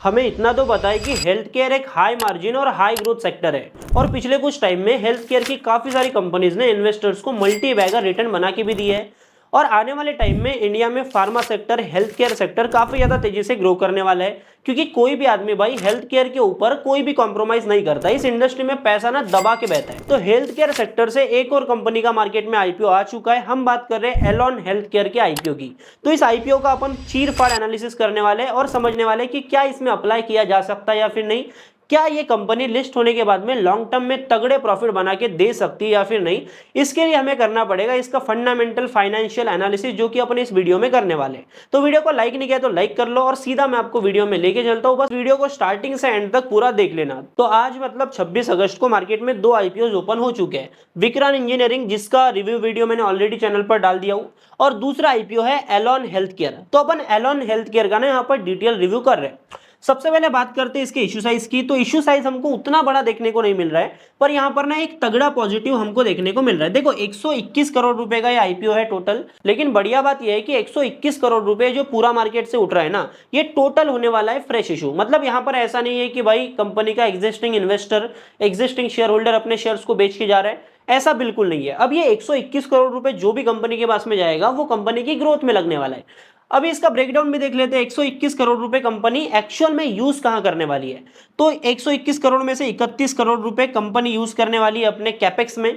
हमें इतना तो पता है कि हेल्थ केयर एक हाई मार्जिन और हाई ग्रोथ सेक्टर है और पिछले कुछ टाइम में हेल्थ केयर की काफी सारी कंपनीज ने इन्वेस्टर्स को मल्टी बैगर रिटर्न बना के भी दिए है। और आने वाले टाइम में इंडिया में pharma sector, health care sector काफी ज्यादा तेजी से ग्रो करने वाला है, क्योंकि कोई भी आदमी भाई हेल्थ केयर के ऊपर कोई भी कॉम्प्रोमाइज नहीं करता। इस इंडस्ट्री में पैसा ना दबा के बहता है। तो हेल्थ केयर सेक्टर से एक और कंपनी का मार्केट में आईपीओ आ चुका है। हम बात कर रहे हैं एलॉन हेल्थ केयर के आईपीओ की। तो इस आईपीओ का अपन चीर फाड़ एनालिसिस करने वाले हैं और समझने वाले हैं कि क्या इसमें अप्लाई किया जा सकता है या फिर नहीं, क्या ये कंपनी लिस्ट होने के बाद में लॉन्ग टर्म में तगड़े प्रॉफिट बना के दे सकती है या फिर नहीं। इसके लिए हमें करना पड़ेगा इसका फंडामेंटल फाइनेंशियल एनालिसिस, जो कि अपन इस वीडियो में करने वाले हैं। तो वीडियो को लाइक नहीं किया तो लाइक कर लो और सीधा मैं आपको वीडियो में लेके चलता हूं। बस वीडियो को स्टार्टिंग से एंड तक पूरा देख लेना। तो आज मतलब 26 अगस्त को मार्केट में दो आईपीओ ओपन हो चुके हैं। विक्रांत इंजीनियरिंग, जिसका रिव्यू वीडियो मैंने ऑलरेडी चैनल पर डाल दिया हूं, और दूसरा आईपीओ है एलॉन हेल्थ केयर। तो अपन एलॉन हेल्थ केयर का ना यहाँ पर डिटेल रिव्यू कर रहे हैं। सबसे पहले बात करते हैं इसके इशू साइज की। तो इशू साइज हमको उतना बड़ा देखने को नहीं मिल रहा है, पर यहाँ पर ना एक तगड़ा पॉजिटिव हमको देखने को मिल रहा है। देखो 121 करोड़ रुपए का ये आईपीओ है टोटल, लेकिन बढ़िया बात यह है कि 121 करोड़ रुपए जो पूरा मार्केट से उठ रहा है ना, ये टोटल होने वाला है फ्रेश इशू। मतलब यहाँ पर ऐसा नहीं है कि भाई कंपनी का existing investor, existing share holder अपने शेयर्स को बेच के जा रहा है, ऐसा बिल्कुल नहीं है। अब ये 121 करोड़ रुपए जो भी कंपनी के पास में जाएगा वो कंपनी की ग्रोथ में लगने वाला है। अभी इसका ब्रेकडाउन भी देख लेते हैं। 121 करोड़ रुपए कंपनी एक्चुअल में यूज कहां करने वाली है। तो 121 करोड़ में से 31 करोड़ रुपए कंपनी यूज करने वाली है अपने कैपेक्स में,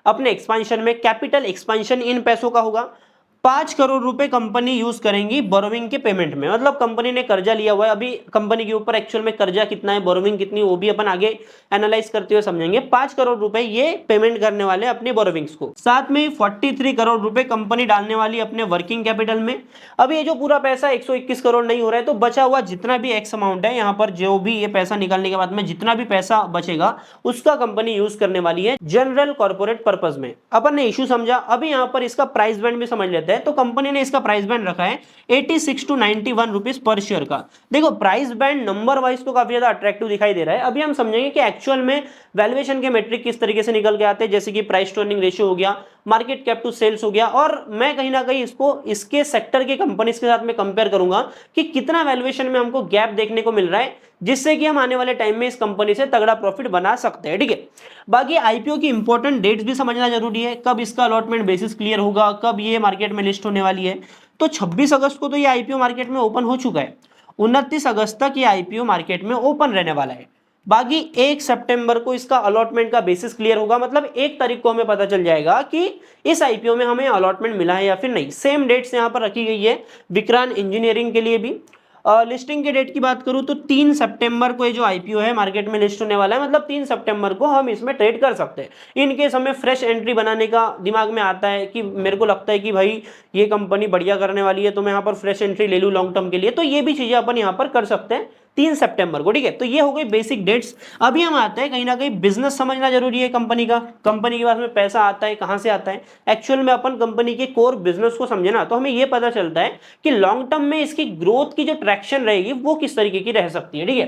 अपने एक्सपांशन में। कैपिटल एक्सपांशन इन पैसों का होगा। 5 करोड़ रुपए कंपनी यूज करेंगी बोरोविंग के पेमेंट में। मतलब कंपनी ने कर्जा लिया हुआ है, अभी कंपनी के ऊपर एक्चुअल में कर्जा कितना है, बोरोविंग कितनी, वो भी अपन आगे एनालाइज करते हुए समझेंगे। 5 करोड़ रुपए ये पेमेंट करने वाले अपने बोरोविंग्स को। साथ में 43 करोड़ रुपए कंपनी डालने वाली अपने वर्किंग कैपिटल में। अब ये जो पूरा पैसा 121 करोड़ नहीं हो रहा है, तो बचा हुआ जितना भी एक्स अमाउंट है यहाँ पर, जो भी ये पैसा निकालने के बाद में जितना भी पैसा बचेगा, उसका कंपनी यूज करने वाली है जनरल कॉर्पोरेट पर्पज में। अपन ने इशू समझा, अभी यहाँ पर इसका प्राइस बैंड भी समझ लेते हैं। तो कंपनी ने इसका प्राइस बैंड रखा है 86 टू 91 रुपीज पर शेयर का। देखो प्राइस बैंड नंबर वाइज तो काफी ज्यादा अट्रैक्टिव दिखाई दे रहा है। अभी हम समझेंगे कि एक्चुअल में वैल्यूएशन के मेट्रिक किस तरीके से निकल के आते हैं, जैसे कि प्राइस टू अर्निंग रेशियो हो गया, मार्केट कैप टू सेल्स हो गया। और मैं कहीं ना कहीं इसको इसके सेक्टर के कंपनीज के साथ में कंपेयर करूंगा कि कितना वैल्यूएशन में हमको गैप देखने को मिल रहा है, जिससे कि हम आने वाले टाइम में इस कंपनी से तगड़ा प्रॉफिट बना सकते हैं। ठीक है, बाकी आईपीओ की इंपॉर्टेंट डेट्स भी समझना जरूरी है। कब इसका अलॉटमेंट बेसिस क्लियर होगा, कब ये मार्केट में लिस्ट होने वाली है। तो 26 अगस्त को तो ये आईपीओ मार्केट में ओपन हो चुका है। 29 अगस्त तक ये आईपीओ मार्केट में ओपन रहने वाला है। बाकी 1 सितंबर को इसका अलॉटमेंट का बेसिस क्लियर होगा। मतलब 1 तारीख को हमें पता चल जाएगा कि इस आईपीओ में हमें अलॉटमेंट मिला है या फिर नहीं। सेम डेट्स यहां पर रखी गई है विक्रांत इंजीनियरिंग के लिए भी। लिस्टिंग के डेट की बात करूं तो 3 सितंबर को ये जो आईपीओ है मार्केट में लिस्ट होने वाला है। मतलब 3 सितंबर को हम इसमें ट्रेड कर सकते हैं। इन केस हमें फ्रेश एंट्री बनाने का दिमाग में आता है कि मेरे को लगता है कि भाई ये कंपनी बढ़िया करने वाली है, तो मैं यहाँ पर फ्रेश एंट्री ले लूँ लॉन्ग टर्म के लिए, तो ये भी चीजें अपन यहाँ पर कर सकते हैं 3 सितंबर को। ठीक है, तो ये हो गई बेसिक डेट्स। अभी हम आते हैं कहीं ना कहीं बिजनेस समझना जरूरी है कंपनी का। कंपनी के पास में पैसा आता है, कहां से आता है। एक्चुअल में अपन कंपनी के कोर बिजनेस को समझे ना, तो हमें ये पता चलता है कि लॉन्ग टर्म में इसकी ग्रोथ की जो ट्रैक्शन रहेगी वो किस तरीके की रह सकती है। ठीक है,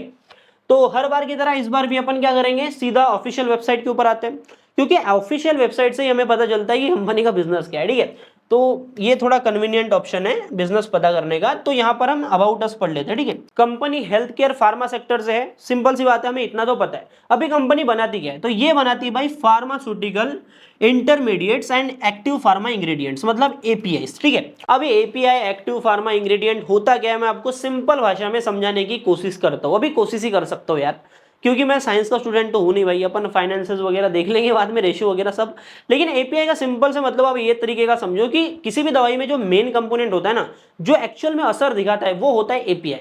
तो हर बार की तरह इस बार भी अपन क्या करेंगे, सीधा ऑफिशियल वेबसाइट के ऊपर आते हैं, क्योंकि ऑफिशियल वेबसाइट से ही हमें पता चलता है कि कंपनी का बिजनेस क्या है। ठीक है, तो ये थोड़ा कन्वीनियंट ऑप्शन है बिजनेस पता करने का। तो यहां पर हम अबाउट अस पढ़ लेते हैं। ठीक है, company health care pharma sector से है, सिंपल सी बात है, हमें इतना तो पता है। अभी कंपनी बनाती क्या है, तो ये बनाती है भाई pharmaceutical intermediates and active pharma ingredients, मतलब एपीआई। ठीक है, अभी एपीआई एक्टिव फार्मा इंग्रेडिएंट होता क्या है, मैं आपको सिंपल भाषा में समझाने की कोशिश करता हूं। अभी कोशिश ही कर सकता हूं यार, क्योंकि मैं साइंस का स्टूडेंट तो हूं नहीं भाई। अपन फाइनेंसेस वगैरह देख लेंगे बाद में, रेशियो वगैरह सब। लेकिन एपीआई का सिंपल से मतलब आप ये तरीके का समझो कि किसी भी दवाई में जो मेन कंपोनेंट होता है ना, जो एक्चुअल में असर दिखाता है, वो होता है एपीआई।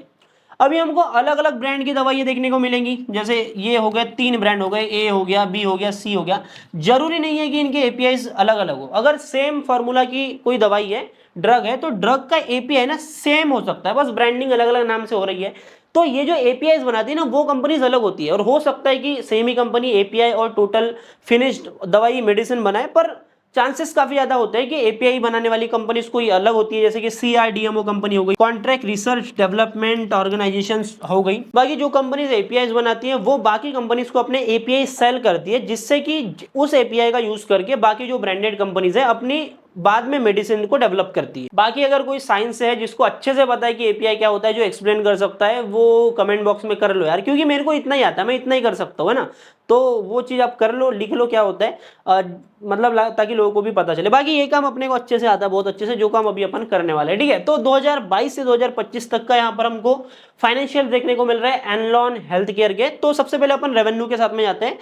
अभी हमको अलग अलग ब्रांड की दवाइयाँ देखने को मिलेंगी। जैसे ये हो गए 3 ब्रांड हो गए, ए हो गया, बी हो गया, सी हो गया। जरूरी नहीं है कि इनके एपीआई अलग अलग हो। अगर सेम फॉर्मूला की कोई दवाई है, ड्रग है, तो ड्रग का एपीआई ना सेम हो सकता है, बस ब्रांडिंग अलग अलग नाम से हो रही है। तो ये जो एपीआई बनाती है ना, वो कंपनीज अलग होती है। और हो सकता है कि सेम ही कंपनी एपीआई और टोटल फिनिश्ड दवाई मेडिसिन बनाए, पर चांसेस काफी ज्यादा होते हैं कि एपीआई बनाने वाली कंपनीज कोई अलग होती है। जैसे कि सीआरडीएमओ कंपनी हो गई, कॉन्ट्रैक्ट रिसर्च डेवलपमेंट ऑर्गेनाइजेशन हो गई। बाकी जो कंपनीज एपीआई बनाती है वो बाकी कंपनीज को अपने एपीआई सेल करती है, जिससे कि उस एपीआई का यूज करके बाकी जो ब्रांडेड कंपनीज है अपनी बाद में मेडिसिन को डेवलप करती है। बाकी अगर कोई साइंस है जिसको अच्छे से पता है कि एपीआई क्या होता है, जो एक्सप्लेन कर सकता है, वो कमेंट बॉक्स में कर लो यार, क्योंकि मेरे को इतना ही आता है, मैं इतना ही कर सकता हूँ, है ना। तो वो चीज आप कर लो, लिख लो क्या होता है, मतलब ताकि लोगों को भी पता चले। बाकी ये काम अपने को अच्छे से आता है, बहुत अच्छे से, जो काम अभी अपन करने वाले हैं, ठीक है। तो 2022 से 2025 तक का यहाँ पर हमको फाइनेंशियल देखने को मिल रहा है एनलॉन हेल्थ केयर के। तो सबसे पहले अपन रेवेन्यू के साथ में जाते हैं,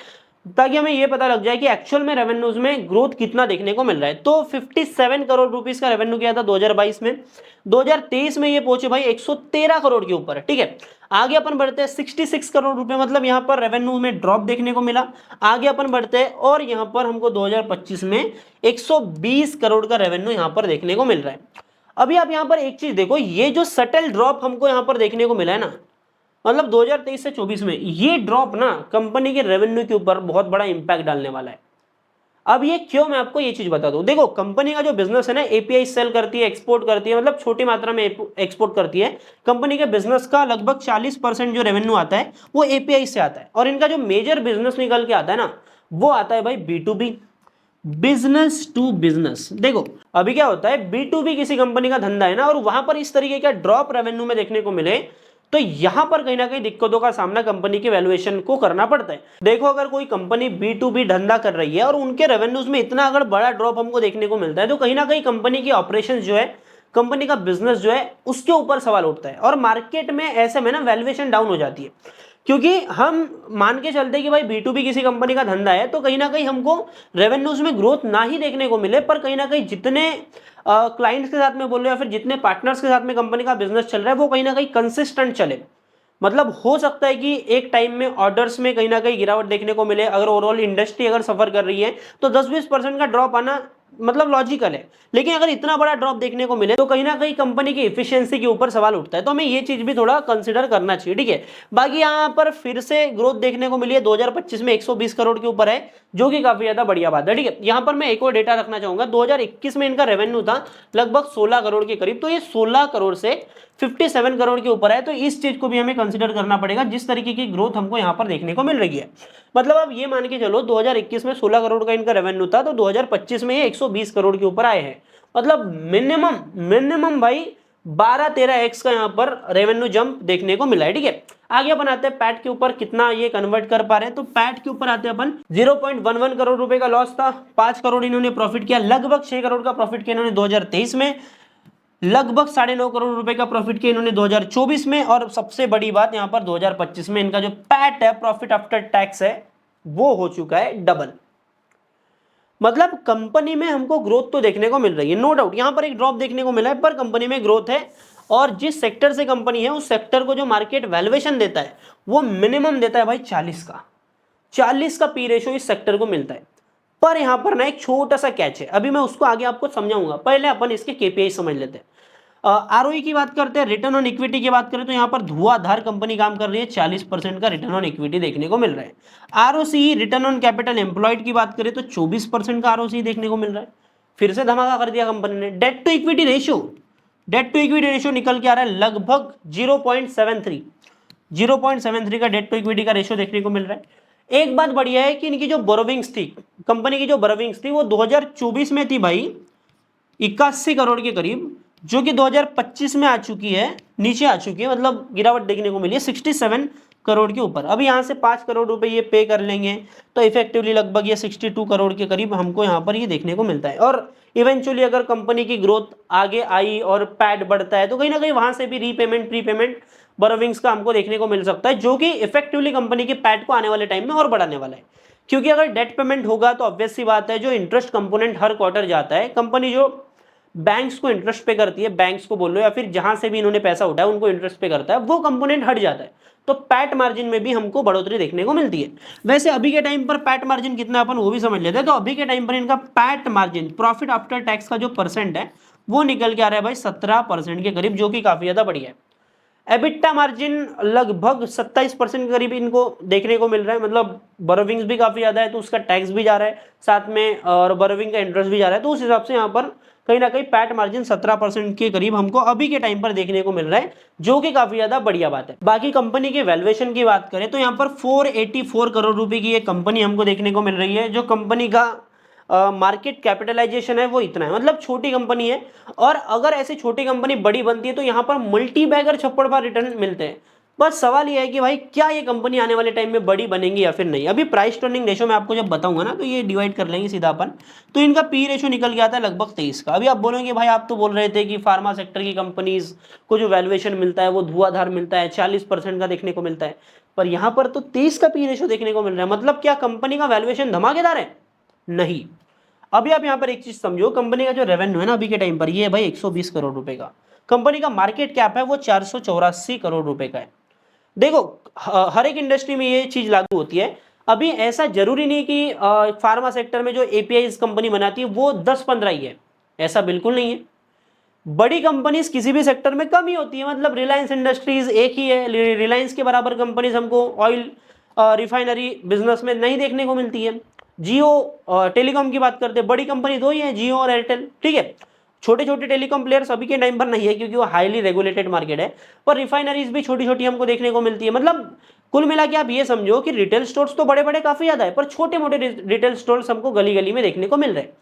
ताकि हमें ये पता लग जाए कि एक्चुअल में रेवेन्यूज में ग्रोथ कितना देखने को मिल रहा है। तो 57 करोड़ रुपीस का रेवेन्यू किया था 2022 में। 2023 में ये पहुंचे भाई 113 करोड़ के ऊपर, ठीक है। आगे अपन बढ़ते हैं, 66 करोड़ रुपए, मतलब यहाँ पर रेवेन्यू में ड्रॉप देखने को मिला। आगे अपन बढ़ते हैं और यहाँ पर हमको 2025 में 120 करोड़ का रेवेन्यू यहाँ पर देखने को मिल रहा है। अभी आप यहाँ पर एक चीज देखो, ये जो सटल ड्रॉप हमको यहाँ पर देखने को मिला है ना, मतलब 2023 से 24 में ये ड्रॉप ना कंपनी के रेवेन्यू के ऊपर बहुत बड़ा इंपैक्ट डालने वाला है। अब ये क्यों, मैं आपको ये चीज बता दूं। देखो कंपनी का जो बिजनेस है ना, एपीआई सेल करती है, एक्सपोर्ट करती है, मतलब छोटी मात्रा में एक्सपोर्ट करती है। कंपनी के बिजनेस का लगभग 40% जो रेवेन्यू आता है वो एपीआई से आता है। और इनका जो मेजर बिजनेस निकल के आता है ना, वो आता है भाई B2B, बिजनेस टू बिजनेस। देखो अभी क्या होता है, B2B किसी कंपनी का धंधा है ना, और वहां पर इस तरीके का ड्रॉप रेवेन्यू में देखने को मिले, तो यहां पर कहीं ना कहीं दिक्कतों का सामना कंपनी के वैल्यूएशन को करना पड़ता है। देखो अगर कोई कंपनी B2B धंधा कर रही है और उनके रेवेन्यूज में इतना अगर बड़ा ड्रॉप हमको देखने को मिलता है, तो कहीं ना कहीं कंपनी की ऑपरेशंस जो है, कंपनी का बिजनेस जो है, उसके ऊपर सवाल उठता है। और मार्केट में ऐसे में ना वैल्यूएशन डाउन हो जाती है, क्योंकि हम मान के चलते हैं कि भाई B2B किसी कंपनी का धंधा है, तो कहीं ना कहीं हमको रेवेन्यूज में ग्रोथ ना ही देखने को मिले, पर कहीं ना कहीं जितने क्लाइंट्स के साथ में बोल रहे हो या फिर जितने पार्टनर्स के साथ में कंपनी का बिजनेस चल रहा है, वो कहीं ना कहीं कंसिस्टेंट चले। मतलब हो सकता है कि एक टाइम में ऑर्डर्स में कहीं ना कहीं गिरावट देखने को मिले, अगर ओवरऑल इंडस्ट्री अगर सफर कर रही है तो 10-20% का ड्रॉप आना मतलब लॉजिकल है। लेकिन अगर इतना बड़ा ड्रॉप देखने को मिले, तो कहीं ना कहीं कंपनी की एफिशिएंसी के ऊपर सवाल उठता है। तो हमें ये चीज भी थोड़ा कंसिडर करना चाहिए, ठीक है। बाकी यहाँ पर फिर से ग्रोथ देखने को मिली है, 2025 में 120 करोड़ के ऊपर है, जो कि काफी ज्यादा बढ़िया बात है, ठीक है। यहाँ पर मैं एक और डेटा रखना चाहूंगा, 2021 में इनका रेवेन्यू था लगभग 16 करोड़ के करीब, तो ये 16 करोड़ से 57 करोड़ के ऊपर है। तो इस चीज को भी हमें कंसिडर करना पड़ेगा, जिस तरीके की ग्रोथ हमको यहाँ पर देखने को मिल रही है। मतलब आप ये मान के चलो 2021 में 16 करोड़ का इनका रेवेन्यू था, तो 2025 में ये 120 करोड़ के ऊपर आए हैं। मतलब मिनिमम भाई 12-13x का यहाँ पर रेवेन्यू जंप देखने को मिला है, ठीक है। आगे अपन आते हैं पैट के ऊपर, कितना ये कन्वर्ट कर पा रहे हैं। तो पैट के ऊपर आते हैं अपन, 0.11 करोड़ रुपए का लॉस था, 5 करोड़ इन्होंने प्रॉफिट किया, लगभग 6 करोड़ का प्रॉफिट किया इन्होंने 2023 में, लगभग 9.5 करोड़ रुपए का प्रॉफिट किया इन्होंने 2024 में, और सबसे बड़ी बात यहाँ पर 2025 में इनका जो पैट है, प्रॉफिट आफ्टर टैक्स है, वो हो चुका है डबल। मतलब कंपनी में हमको ग्रोथ तो देखने को मिल रही है, नो डाउट। यहां पर एक ड्रॉप देखने को मिला है, पर कंपनी में ग्रोथ है। और जिस सेक्टर से कंपनी है, उस सेक्टर को जो मार्केट वैल्यूएशन देता है, वो मिनिमम देता है भाई 40 का पी रेशो इस सेक्टर को मिलता है। पर यहां पर ना एक छोटा सा कैच है, अभी मैं उसको आगे आपको समझाऊंगा, पहले अपन इसके केपीआई समझ लेते हैं। आरओई की बात करते हैं, रिटर्न ऑन इक्विटी की बात करें, तो यहाँ पर धुआंधार कंपनी काम कर रही है, 40% का रिटर्न ऑन इक्विटी देखने को मिल रहा है। ROC, return on capital employed की बात करें तो 24% का आरओसी देखने को मिल रहा है, फिर से धमाका कर दिया कंपनी ने। डेट टू इक्विटी रेशियो निकल के आ रहा है लगभग 0.73 का डेट टू इक्विटी का रेशियो देखने को मिल रहा है। एक बात बढ़िया है कि इनकी जो बोरोविंग्स थी, कंपनी की जो बोरोविंग्स थी, वो 2024 में थी भाई 81 करोड़ के करीब, जो कि 2025 में आ चुकी है, नीचे आ चुकी है, मतलब गिरावट देखने को मिली है 67 करोड़ के ऊपर। अब यहाँ से 5 करोड़ रुपए ये पे कर लेंगे, तो इफेक्टिवली लगभग ये 62 करोड़ के करीब हमको यहाँ पर ये देखने को मिलता है। और इवेंचुअली अगर कंपनी की ग्रोथ आगे आई और पैड बढ़ता है, तो कहीं ना कहीं वहां से भी रीपेमेंट, प्रीपेमेंट, बोरोविंग्स का हमको देखने को मिल सकता है, जो कि इफेक्टिवली कंपनी के पैड को आने वाले टाइम में और बढ़ाने वाला है। क्योंकि अगर डेट पेमेंट होगा तो ऑब्वियस सी बात है, जो इंटरेस्ट कंपोनेंट हर क्वार्टर जाता है, कंपनी जो बैंक्स को इंटरेस्ट पे करती है, बैंक्स को बोल लो या फिर जहां से भी इन्होंने पैसा उठाया उनको इंटरेस्ट पे करता है, वो कंपोनेंट हट जाता है, तो पैट मार्जिन में भी हमको बढ़ोतरी देखने को मिलती है। वैसे अभी के टाइम पर पैट मार्जिन कितना अपन वो भी समझ लेते हैं। तो अभी के टाइम पर इनका PAT margin, profit after tax का जो परसेंट है, वो निकल के आ रहा है भाई 17% के करीब, जो कि काफी ज्यादा बढ़िया है। एबिटा मार्जिन लगभग 27% के करीब इनको देखने को मिल रहा है, मतलब बोरोविंग्स भी काफी ज्यादा है, तो उसका टैक्स भी जा रहा है साथ में, और बोरोविंग का इंटरेस्ट भी जा रहा है, तो उस हिसाब से यहाँ पर कहीं ना कहीं पैट मार्जिन 17% के करीब हमको अभी के टाइम पर देखने को मिल रहा है, जो कि काफी ज्यादा बढ़िया बात है। बाकी कंपनी के वैल्यूएशन की बात करें तो यहाँ पर 484 करोड़ रुपए की एक कंपनी हमको देखने को मिल रही है, जो कंपनी का मार्केट कैपिटलाइजेशन है वो इतना है, मतलब छोटी कंपनी है। और अगर ऐसी छोटी कंपनी बड़ी बनती है तो यहाँ पर मल्टी बैगर छप्पड़ पर रिटर्न मिलते हैं। बस सवाल ये है कि भाई क्या ये कंपनी आने वाले टाइम में बड़ी बनेगी या फिर नहीं। अभी प्राइस टर्निंग रेशो मैं आपको जब बताऊंगा ना तो ये डिवाइड कर लेंगे सीधा अपन। तो इनका पी रेशो निकल गया था लगभग 23 का। अभी आप बोलेंगे भाई आप तो बोल रहे थे कि फार्मा सेक्टर की कंपनीज को जो वैल्यूएशन मिलता है वो धुआंधार मिलता है, 40% का देखने को मिलता है, पर यहाँ पर तो 23 का पी रेशो देखने को मिल रहा है। मतलब क्या कंपनी का वैल्यूएशन धमाकेदार है? नहीं। अभी आप यहाँ पर एक चीज समझो, कंपनी का जो रेवेन्यू है ना अभी के टाइम पर, ये है भाई 120 करोड़ रुपए का। कंपनी का मार्केट कैप है वो 484 करोड़ रुपए का है। देखो हर एक इंडस्ट्री में ये चीज लागू होती है। अभी ऐसा जरूरी नहीं कि फार्मा सेक्टर में जो एपीआई कंपनी बनाती है वो 10-15 ही है, ऐसा बिल्कुल नहीं है। बड़ी कंपनीज किसी भी सेक्टर में कम ही होती है। मतलब रिलायंस इंडस्ट्रीज एक ही है, रिलायंस के बराबर कंपनीज हमको ऑयल रिफाइनरी बिजनेस में नहीं देखने को मिलती है। जियो टेलीकॉम की बात करते हैं, बड़ी कंपनी दो ही है, जियो और एयरटेल, ठीक है। छोटे छोटे टेलीकॉम प्लेयर्स अभी के टाइम पर नहीं है क्योंकि वो हाईली रेगुलेटेड मार्केट है, पर रिफाइनरीज भी छोटी छोटी हमको देखने को मिलती है। मतलब कुल मिला के आप ये समझो कि रिटेल स्टोर्स तो बड़े बड़े काफी ज्यादा है, पर छोटे मोटे रिटेल स्टोर्स हमको गली गली में देखने को मिल रहे हैं।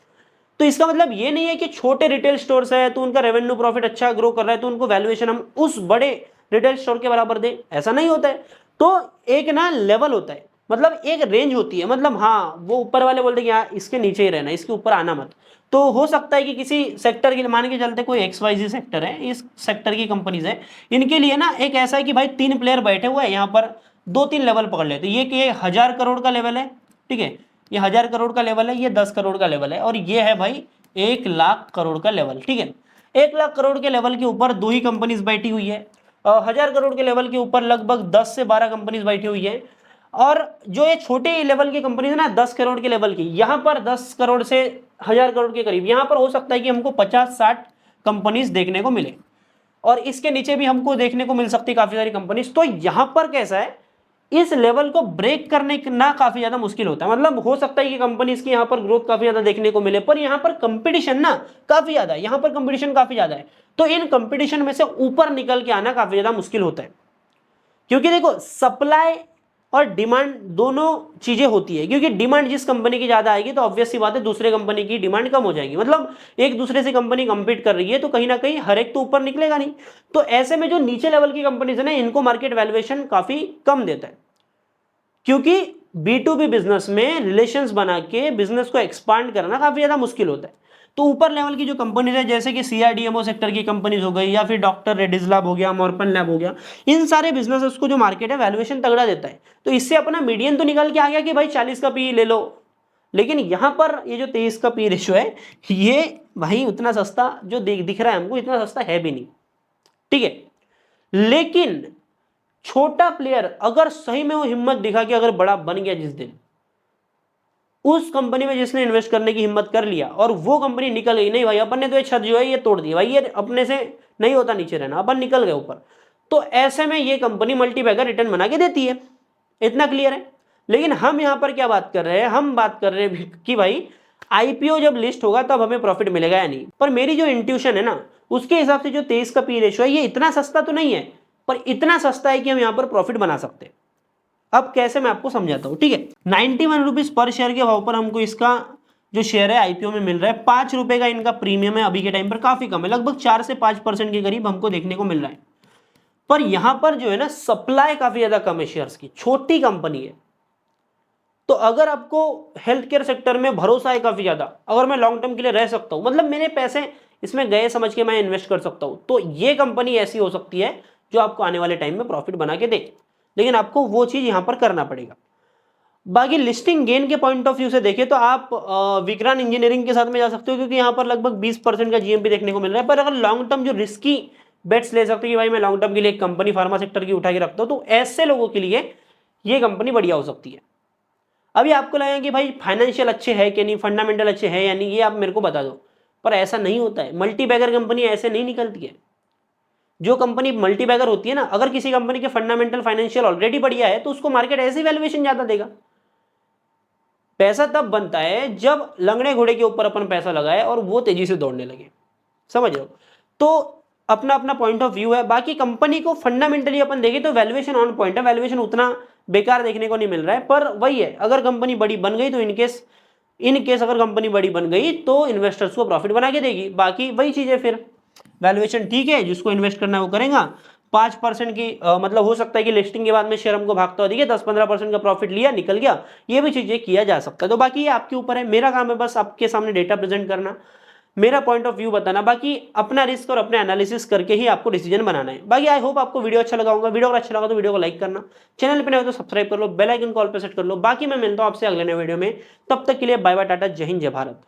तो इसका मतलब ये नहीं है कि छोटे रिटेल स्टोर्स है तो उनका रेवेन्यू प्रॉफिट अच्छा ग्रो कर रहा है तो उनको वैल्यूएशन हम उस बड़े रिटेल स्टोर के बराबर दें, ऐसा नहीं होता है। तो एक ना लेवल होता है, मतलब एक रेंज होती है। मतलब हाँ वो ऊपर वाले बोलते हैं कि हाँ इसके नीचे ही रहना, इसके ऊपर आना मत। तो हो सकता है कि किसी सेक्टर के मान के चलते कोई XYZ सेक्टर है, इस सेक्टर की कंपनीज है, इनके लिए ना एक ऐसा है कि भाई 3 प्लेयर बैठे हुए हैं यहाँ पर, 2-3 लेवल पकड़ लेते, ये कि 1000 करोड़ का लेवल है, ठीक है, ये 1000 करोड़ का लेवल है, ये 10 करोड़ का लेवल है, और ये है भाई 1 लाख करोड़ का लेवल, ठीक है। 1 लाख करोड़ के लेवल के ऊपर 2 ही कंपनीज बैठी हुई है, 1000 करोड़ के लेवल के ऊपर लगभग 10 से 12 कंपनीज बैठी हुई है। और जो ये छोटे लेवल की कंपनी है ना 10 करोड़ के लेवल की, यहाँ पर 10 करोड़ से 1000 करोड़ के करीब, यहाँ पर हो सकता है कि हमको 50-60 कंपनीज देखने को मिले, और इसके नीचे भी हमको देखने को मिल सकती है काफी सारी कंपनीज। तो यहाँ पर कैसा है, इस लेवल को ब्रेक करने ना काफी ज्यादा मुश्किल होता है। मतलब हो सकता है कि कंपनीज की यहाँ पर ग्रोथ काफी ज्यादा देखने को मिले, पर यहाँ पर कंपटीशन ना काफी ज्यादा है, यहाँ पर कंपटीशन काफी ज्यादा है। तो इन कंपटीशन में से ऊपर निकल के आना काफी ज्यादा मुश्किल होता है, क्योंकि देखो सप्लाई और डिमांड दोनों चीजें होती है। क्योंकि डिमांड जिस कंपनी की ज्यादा आएगी तो ऑब्वियस सी बात है दूसरे कंपनी की डिमांड कम हो जाएगी। मतलब एक दूसरे से कंपनी कंपीट कर रही है तो कहीं ना कहीं हर एक तो ऊपर निकलेगा नहीं। तो ऐसे में जो नीचे लेवल की कंपनीज है ना, इनको मार्केट वैल्यूएशन काफी कम देता है, क्योंकि B2B बिजनेस में रिलेशंस बना के बिजनेस को एक्सपांड करना काफी ज्यादा मुश्किल होता है। तो ऊपर लेवल की जो कंपनीज है जैसे कि CRDMO सेक्टर की कंपनीज हो गई, या फिर डॉक्टर रेड्डीज लैब हो गया, मॉर्पन लैब हो गया, इन सारे बिजनेसेस को जो मार्केट है वैल्यूएशन तगड़ा देता है। तो इससे अपना मीडियन तो निकल के आ गया कि भाई 40 का पी ले लो, लेकिन यहां पर ये जो 23 का पी रेशियो है, ये भाई उतना सस्ता जो दिख रहा है हमको, इतना सस्ता है भी नहीं, ठीक है। लेकिन छोटा प्लेयर अगर सही में वो हिम्मत दिखा के अगर बड़ा बन गया जिस दिन, उस कंपनी में जिसने इन्वेस्ट करने की हिम्मत कर लिया और वो कंपनी निकल गई, नहीं भाई अपन ने तो ये छत जो है ये तोड़ दी भाई, ये अपने से नहीं होता नीचे रहना, अपन निकल गए ऊपर, तो ऐसे में ये कंपनी मल्टीबैगर रिटर्न बना के देती है, इतना क्लियर है। लेकिन हम यहां पर क्या बात कर रहे हैं, हम बात कर रहे हैं कि भाई IPO जब लिस्ट होगा तब हमें प्रॉफिट मिलेगा या नहीं। पर मेरी जो इंट्यूशन है ना उसके हिसाब से जो 23 का पी रेशियो है ये इतना सस्ता तो नहीं है, पर इतना सस्ता है कि हम यहां पर प्रॉफिट बना सकते हैं। अब कैसे मैं आपको समझाता हूं, ठीक है। 91 रुपीज पर शेयर के भाव पर हमको इसका जो शेयर है IPO में मिल रहा है। 5 रुपए का इनका प्रीमियम है, अभी के टाइम पर काफी कम है, लगभग 4 से 5% के करीब हमको देखने को मिल रहा है। पर यहां पर जो है ना सप्लाई काफी ज्यादा कम है शेयर्स की, छोटी कंपनी है। तो अगर आपको हेल्थ केयर सेक्टर में भरोसा है काफी ज्यादा, अगर मैं लॉन्ग टर्म के लिए रह सकता हूं, मतलब मेरे पैसे इसमें गए समझ के मैं इन्वेस्ट कर सकता हूं, तो ये कंपनी ऐसी हो सकती है जो आपको आने वाले टाइम में प्रॉफिट बना के दे। लेकिन आपको वो चीज यहां पर करना पड़ेगा। बाकी लिस्टिंग गेन के पॉइंट ऑफ व्यू से देखें तो आप विक्रान इंजीनियरिंग के साथ में जा सकते हो, क्योंकि यहां पर लगभग 20% का GMP देखने को मिल रहा है। पर अगर लॉन्ग टर्म जो रिस्की बेट्स ले सकते हो कि भाई मैं लॉन्ग टर्म के लिए एक कंपनी फार्मा सेक्टर की उठा के रखता हूं, तो ऐसे लोगों के लिए ये कंपनी बढ़िया हो सकती है। अभी आपको लगेगा कि भाई फाइनेंशियल अच्छे है कि नहीं, फंडामेंटल अच्छे है या नहीं, ये आप मेरे को बता दो, पर ऐसा नहीं होता है। मल्टीबैगर कंपनी ऐसे नहीं निकलती है। जो कंपनी मल्टीबैगर होती है ना, अगर किसी कंपनी के फंडामेंटल फाइनेंशियल ऑलरेडी बढ़िया है तो उसको मार्केट ऐसी वैल्यूएशन ज्यादा देगा। पैसा तब बनता है जब लंगड़े घोड़े के ऊपर अपन पैसा लगाए और वो तेजी से दौड़ने लगे, समझ रहे हो। तो अपना अपना पॉइंट ऑफ व्यू है। बाकी कंपनी को फंडामेंटली अपन देखें तो वैल्यूएशन ऑन पॉइंट है, वैल्यूएशन उतना बेकार देखने को नहीं मिल रहा है। पर वही है, अगर कंपनी बड़ी बन गई तो इनकेस इन केस अगर कंपनी बड़ी बन गई तो इन्वेस्टर्स को प्रॉफिट बना के देगी। बाकी वही चीज़ है, फिर वैल्यूएशन ठीक है, जिसको इन्वेस्ट करना है वो करेगा। 5% की मतलब हो सकता है कि लिस्टिंग के बाद में शेयर हमको भागता हुआ दिखे, 10-15% का प्रॉफिट लिया निकल गया, ये भी चीजें किया जा सकता है। तो बाकी ये आपके ऊपर है, मेरा काम है बस आपके सामने डेटा प्रेजेंट करना, मेरा पॉइंट ऑफ व्यू बताना, बाकी अपना रिस्क और अपने एनालिसिस करके ही आपको डिसीजन बनाना है। बाकी आई होप आपको वीडियो अच्छा लगा होगा। वीडियो अगर अच्छा लगा तो वीडियो को लाइक करना, चैनल पे नए हो तो सब्सक्राइब कर लो, बेल आइकन कॉल पे सेट कर लो। बाकी मैं मिलता हूं आपसे अगले नए वीडियो में, तब तक के लिए बाय बाय, टाटा, जय हिंद, जय भारत।